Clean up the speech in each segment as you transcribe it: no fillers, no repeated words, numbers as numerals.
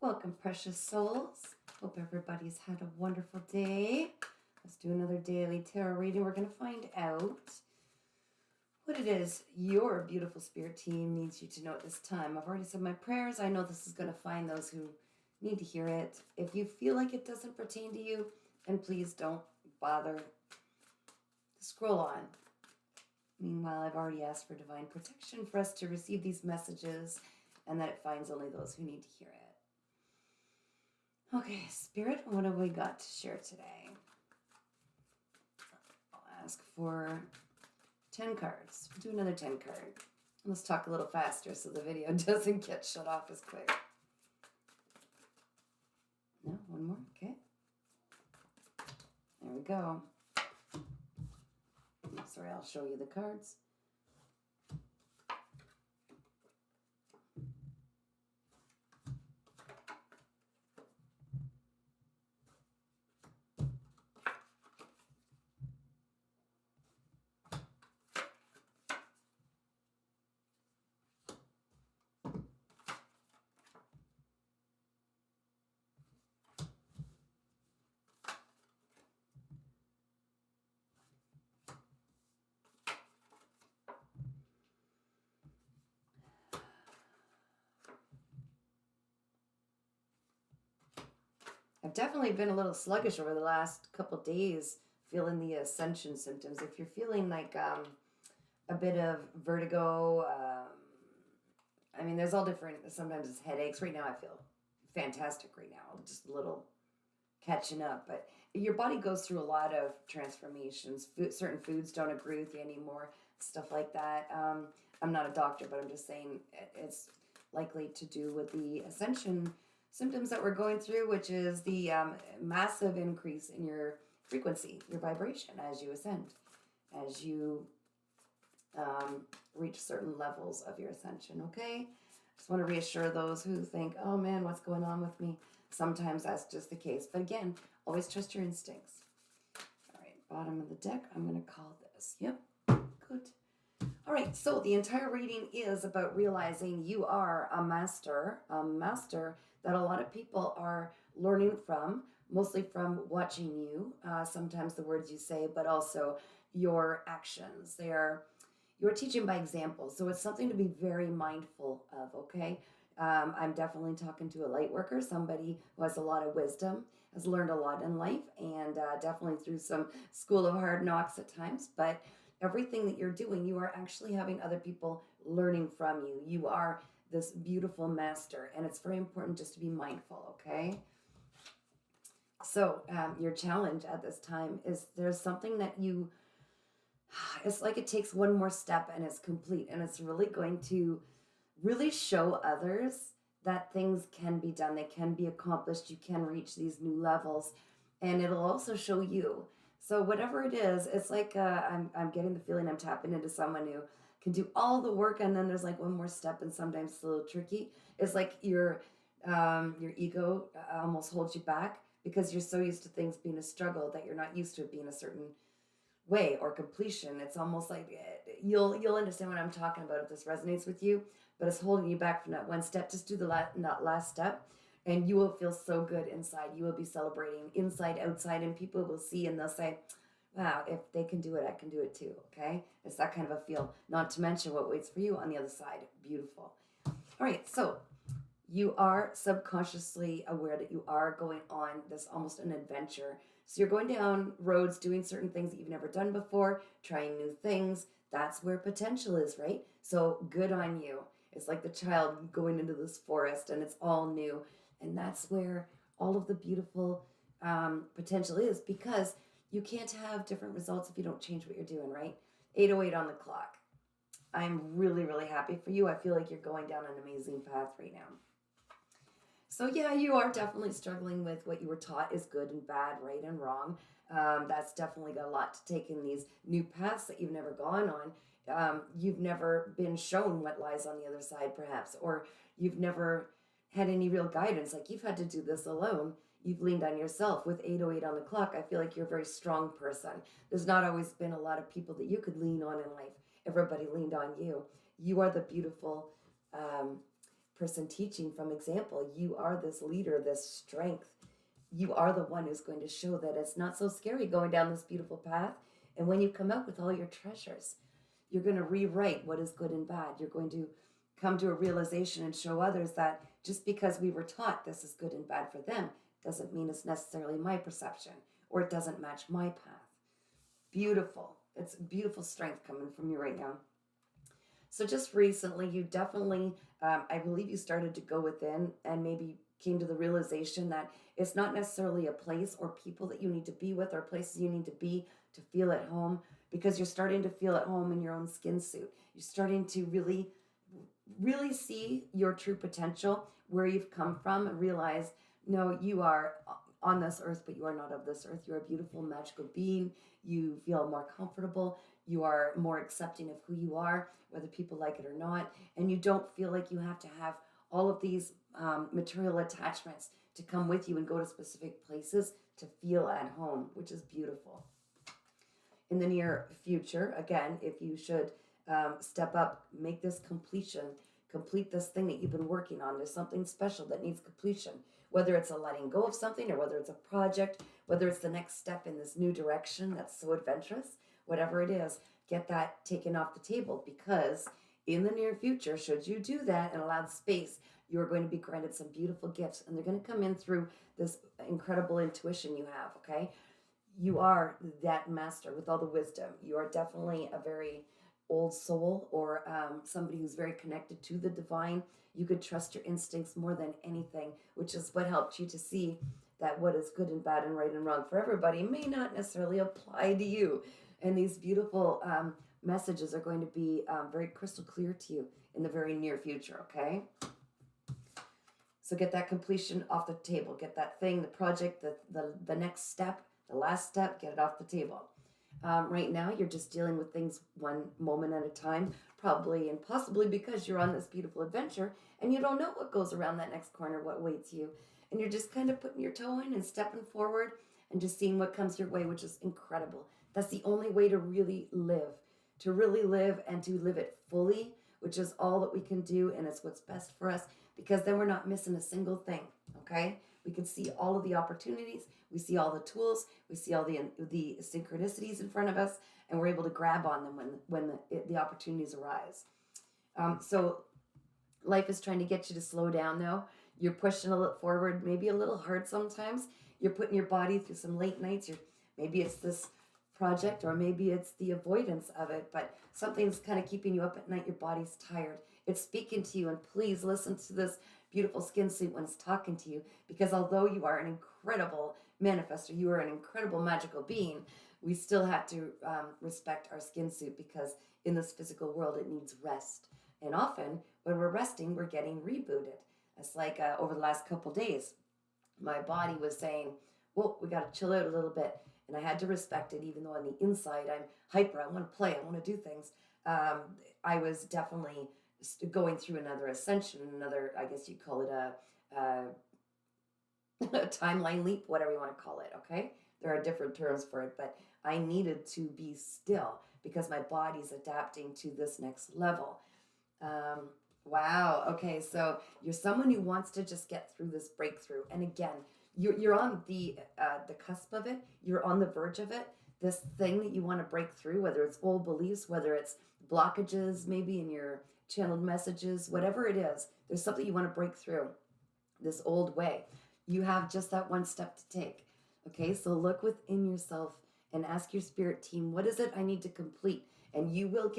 Welcome, precious souls. Hope everybody's had a wonderful day. Let's do another daily tarot reading. We're going to find out what it is your beautiful spirit team needs you to know at this time. I've already said my prayers. I know this is going to find those who need to hear it. If you feel like it doesn't pertain to you, then please don't bother. Scroll on. Meanwhile, I've already asked for divine protection for us to receive these messages and that it finds only those who need to hear it. Okay, Spirit, what have we got to share today? I'll ask for 10 cards. We'll do another 10 card. Let's talk a little faster so the video doesn't get shut off as quick. No, one more? Okay. There we go. Sorry, I'll show you the cards. I've definitely been a little sluggish over the last couple days, feeling the ascension symptoms. If you're feeling like a bit of vertigo, there's all different. Sometimes it's headaches. Right now I feel fantastic right now, just a little catching up. But your body goes through a lot of transformations. Certain foods don't agree with you anymore, stuff like that. I'm not a doctor, but I'm just saying it's likely to do with the ascension symptoms that we're going through, which is the massive increase in your frequency, your vibration as you ascend, as you reach certain levels of your ascension, okay? Just want to reassure those who think, oh man, what's going on with me? Sometimes that's just the case. But again, always trust your instincts. All right, bottom of the deck, I'm going to call this. Yep, good. All right, so the entire reading is about realizing you are a master that a lot of people are learning from, mostly from watching you, sometimes the words you say, but also your actions. You're teaching by example, so it's something to be very mindful of, okay? I'm definitely talking to a light worker, somebody who has a lot of wisdom, has learned a lot in life, and definitely through some school of hard knocks at times, but everything that you're doing, you are actually having other people learning from you. You are this beautiful master, and it's very important just to be mindful, okay? So your challenge at this time is there's something that it's like it takes one more step and it's complete, and it's really going to really show others that things can be done, they can be accomplished, you can reach these new levels, and it'll also show you. So whatever it is, it's like I'm getting the feeling I'm tapping into someone who can do all the work, and then there's like one more step, and sometimes it's a little tricky. It's like your ego almost holds you back because you're so used to things being a struggle that you're not used to it being a certain way or completion. It's almost like you'll understand what I'm talking about if this resonates with you, but it's holding you back from that one step. Just do the last step, and you will feel so good inside. You will be celebrating inside, outside, and people will see and they'll say, wow, if they can do it, I can do it too, okay? It's that kind of a feel, not to mention what waits for you on the other side. Beautiful. All right, so you are subconsciously aware that you are going on this almost an adventure. So you're going down roads, doing certain things that you've never done before, trying new things. That's where potential is, right? So good on you. It's like the child going into this forest and it's all new. And that's where all of the beautiful potential is, because you can't have different results if you don't change what you're doing, right? 8:08 on the clock. I'm really, really happy for you. I feel like you're going down an amazing path right now. So yeah, you are definitely struggling with what you were taught is good and bad, right and wrong. That's definitely got a lot to take in these new paths that you've never gone on. You've never been shown what lies on the other side, perhaps, or you've never had any real guidance. Like you've had to do this alone. You've leaned on yourself. With 8:08 on the clock, I feel like you're a very strong person. There's not always been a lot of people that you could lean on in life. Everybody leaned on you. You are the beautiful person teaching from example. You are this leader, this strength. You are the one who's going to show that it's not so scary going down this beautiful path. And when you come out with all your treasures, you're going to rewrite what is good and bad. You're going to come to a realization and show others that just because we were taught this is good and bad for them doesn't mean it's necessarily my perception or it doesn't match my path. Beautiful. It's beautiful strength coming from you right now. So just recently, you definitely, I believe you started to go within and maybe came to the realization that it's not necessarily a place or people that you need to be with or places you need to be to feel at home, because you're starting to feel at home in your own skin suit. You're starting to really, really see your true potential, where you've come from, and realize, no, you are on this earth, but you are not of this earth. You're a beautiful, magical being. You feel more comfortable. You are more accepting of who you are, whether people like it or not. And you don't feel like you have to have all of these material attachments to come with you and go to specific places to feel at home, which is beautiful. In the near future, again, if you should step up, make this completion, complete this thing that you've been working on. There's something special that needs completion, whether it's a letting go of something or whether it's a project, whether it's the next step in this new direction that's so adventurous, whatever it is, get that taken off the table, because in the near future, should you do that and allow the space, you're going to be granted some beautiful gifts, and they're going to come in through this incredible intuition you have, okay? You are that master with all the wisdom. You are definitely a very old soul, or somebody who's very connected to the divine. You could trust your instincts more than anything, which is what helped you to see that what is good and bad and right and wrong for everybody may not necessarily apply to you. And these beautiful messages are going to be very crystal clear to you in the very near future, okay? So get that completion off the table. Get that thing, the project, the next step, the last step, get it off the table. Right now, you're just dealing with things one moment at a time, probably and possibly because you're on this beautiful adventure and you don't know what goes around that next corner, what waits you. And you're just kind of putting your toe in and stepping forward and just seeing what comes your way, which is incredible. That's the only way to really live and to live it fully, which is all that we can do, and it's what's best for us, because then we're not missing a single thing, okay? We can see all of the opportunities, we see all the tools, we see all the synchronicities in front of us, and we're able to grab on them when the opportunities arise. So life is trying to get you to slow down, though. You're pushing a little forward, maybe a little hard sometimes. You're putting your body through some late nights. Maybe it's this project, or maybe it's the avoidance of it, but something's kind of keeping you up at night. Your body's tired. It's speaking to you, and please listen to this beautiful skin suit when it's talking to you, because although you are an incredible manifester, you are an incredible magical being, we still have to respect our skin suit, because in this physical world it needs rest. And often when we're resting, we're getting rebooted. It's like over the last couple days, my body was saying, well, we got to chill out a little bit. And I had to respect it, even though on the inside I'm hyper, I want to play, I want to do things. I was definitely going through another ascension, another, I guess you'd call it a timeline leap, whatever you want to call it, okay? There are different terms for it, but I needed to be still because my body's adapting to this next level. Wow, okay, so you're someone who wants to just get through this breakthrough. And again, you're on the cusp of it. You're on the verge of it. This thing that you want to break through, whether it's old beliefs, whether it's blockages, maybe in your channeled messages, whatever it is, there's something you want to break through. This old way. You have just that one step to take. Okay, so look within yourself and ask your spirit team, what is it I need to complete? And you will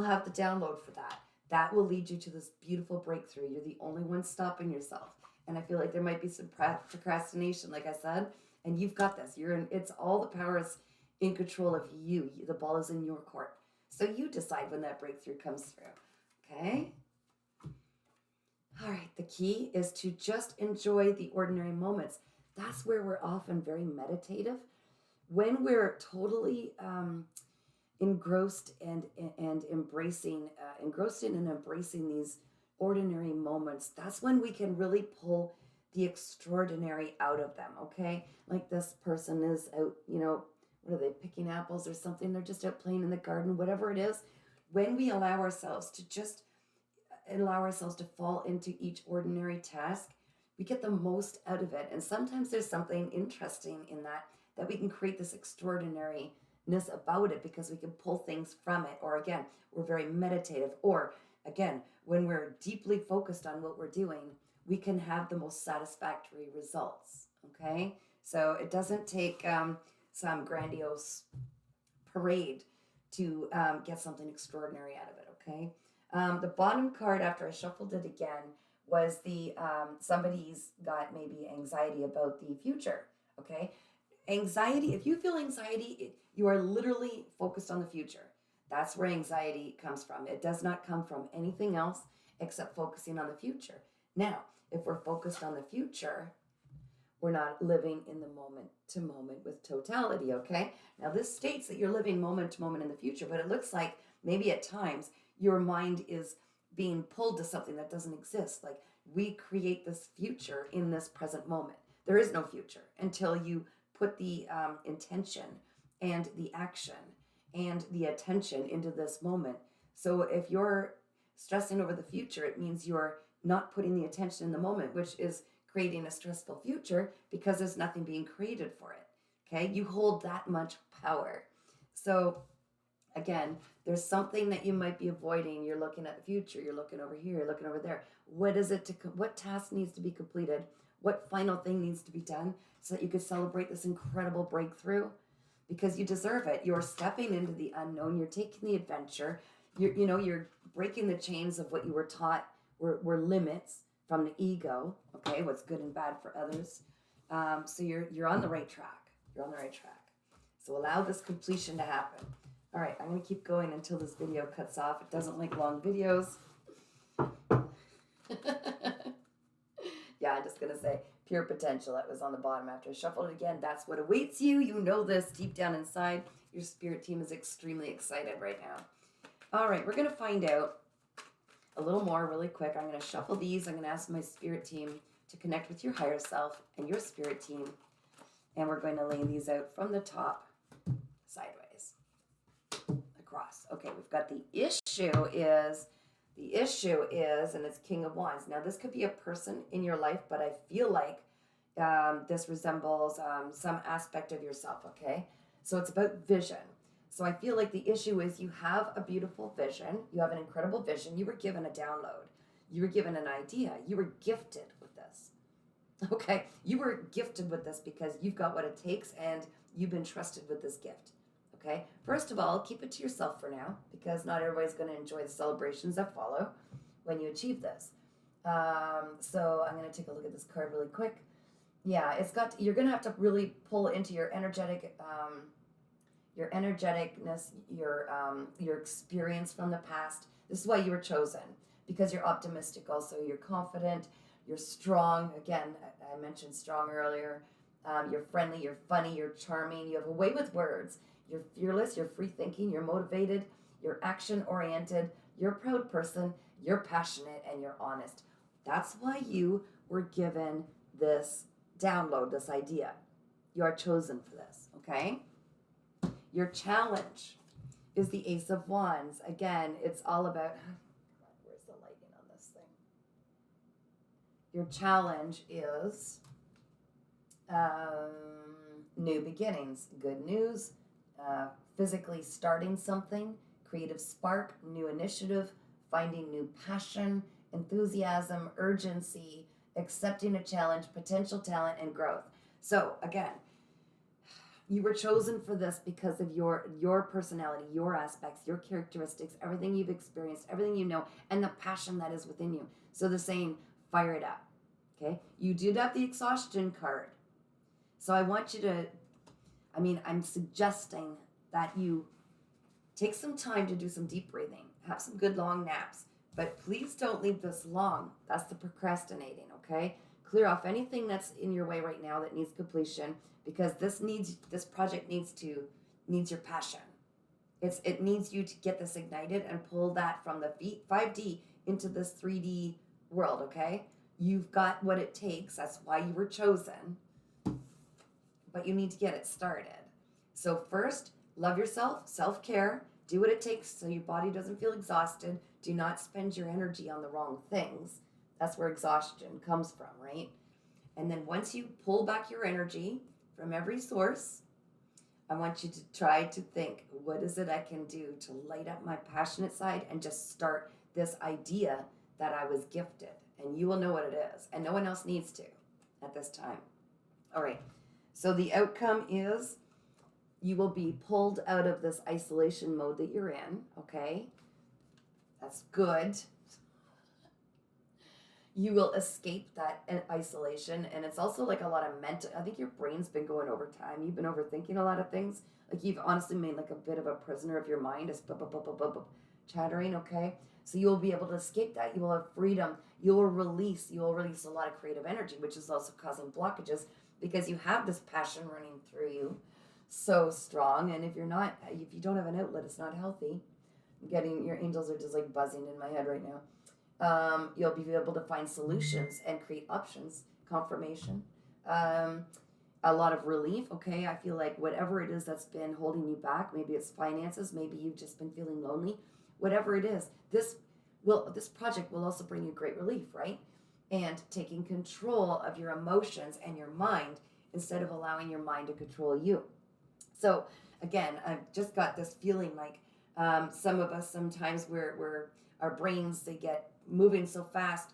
have the download for that. That will lead you to this beautiful breakthrough. You're the only one stopping yourself. And I feel like there might be some procrastination, like I said, and you've got this. It's all the power is in control of you. The ball is in your court. So you decide when that breakthrough comes through. Okay? All right, the key is to just enjoy the ordinary moments. That's where we're often very meditative. When we're totally engrossed and embracing these ordinary moments, that's when we can really pull the extraordinary out of them, okay? Like this person is out, what are they, picking apples or something? They're just out playing in the garden, whatever it is. When we allow ourselves to just allow ourselves to fall into each ordinary task, we get the most out of it. And sometimes there's something interesting in that we can create this extraordinariness about it because we can pull things from it. Or again, we're very meditative. Or again, when we're deeply focused on what we're doing, we can have the most satisfactory results. Okay? So it doesn't take some grandiose parade to get something extraordinary out of it. Okay? The bottom card, after I shuffled it again, was the somebody's got maybe anxiety about the future. Okay? Anxiety, if you feel anxiety, you are literally focused on the future. That's where anxiety comes from. It does not come from anything else except focusing on the future. Now, if we're focused on the future, we're not living in the moment to moment with totality, okay? Now, this states that you're living moment to moment in the future, but it looks like maybe at times your mind is being pulled to something that doesn't exist. Like, we create this future in this present moment. There is no future until you put the intention and the action and the attention into this moment. So if you're stressing over the future, it means you're not putting the attention in the moment, which is creating a stressful future because there's nothing being created for it. Okay, you hold that much power. So again, there's something that you might be avoiding. You're looking at the future, you're looking over here, you're looking over there. What task needs to be completed? What final thing needs to be done so that you could celebrate this incredible breakthrough? Because you deserve it. You're stepping into the unknown, you're taking the adventure, you're breaking the chains of what you were taught were limits from the ego, okay, what's good and bad for others. So you're on the right track. You're on the right track. So allow this completion to happen. All right, I'm going to keep going until this video cuts off. It doesn't like long videos. Yeah, I'm just going to say pure potential. That was on the bottom after I shuffled it again. That's what awaits you. You know this deep down inside. Your spirit team is extremely excited right now. All right, we're going to find out a little more really quick. I'm going to shuffle these. I'm going to ask my spirit team to connect with your higher self and your spirit team. And we're going to lay these out from the top sideways across. Okay, we've got the issue is, and it's King of Wands. Now, this could be a person in your life, but I feel like this resembles some aspect of yourself, okay? So it's about vision. So I feel like the issue is you have a beautiful vision. You have an incredible vision. You were given a download. You were given an idea. You were gifted with this. Okay? You were gifted with this because you've got what it takes and you've been trusted with this gift. Okay? First of all, keep it to yourself for now because not everybody's going to enjoy the celebrations that follow when you achieve this. So I'm going to take a look at this card really quick. Yeah, you're going to have to really pull into your energetic, your energeticness, your experience from the past. This is why you were chosen, because you're optimistic also. You're confident, you're strong. Again, I mentioned strong earlier. You're friendly, you're funny, you're charming, you have a way with words. You're fearless, you're free thinking, you're motivated, you're action oriented, you're a proud person, you're passionate, and you're honest. That's why you were given this download, this idea. You are chosen for this, okay? Your challenge is the Ace of Wands. Again, it's all about, where's the lighting on this thing? Your challenge is new beginnings, good news, physically starting something, creative spark, new initiative, finding new passion, enthusiasm, urgency, accepting a challenge, potential talent, and growth. So again, you were chosen for this because of your personality, your aspects, your characteristics, everything you've experienced, everything you know, and the passion that is within you. So the saying, fire it up. Okay? You did have the exhaustion card. So I want you to, I'm suggesting that you take some time to do some deep breathing, have some good long naps, but please don't leave this long. That's the procrastinating, okay? Clear off anything that's in your way right now that needs completion, because this project needs your passion. It needs you to get this ignited and pull that from the 5D into this 3D world, okay? You've got what it takes. That's why you were chosen. But you need to get it started. So first, love yourself, self-care, do what it takes so your body doesn't feel exhausted, Do not spend your energy on the wrong things. That's where exhaustion comes from, right? And then once you pull back your energy from every source, I want you to try to think, what is it I can do to light up my passionate side and just start this idea that I was gifted? And you will know what it is. And no one else needs to at this time. All right. So the outcome is you will be pulled out of this isolation mode that you're in. Okay. That's good. You will escape that isolation. And it's also like a lot of mental, I think your brain's been going over time. You've been overthinking a lot of things. Like you've honestly made like a bit of a prisoner of your mind. It's chattering, okay? So you will be able to escape that. You will have freedom. You will release a lot of creative energy, which is also causing blockages because you have this passion running through you so strong. And if you don't have an outlet, it's not healthy. Your angels are just like buzzing in my head right now. You'll be able to find solutions and create options, confirmation, a lot of relief. Okay, I feel like whatever it is that's been holding you back, maybe it's finances, maybe you've just been feeling lonely, whatever it is, this project will also bring you great relief, right? And taking control of your emotions and your mind instead of allowing your mind to control you. So again, I've just got this feeling like some of us sometimes we're our brains, they get moving so fast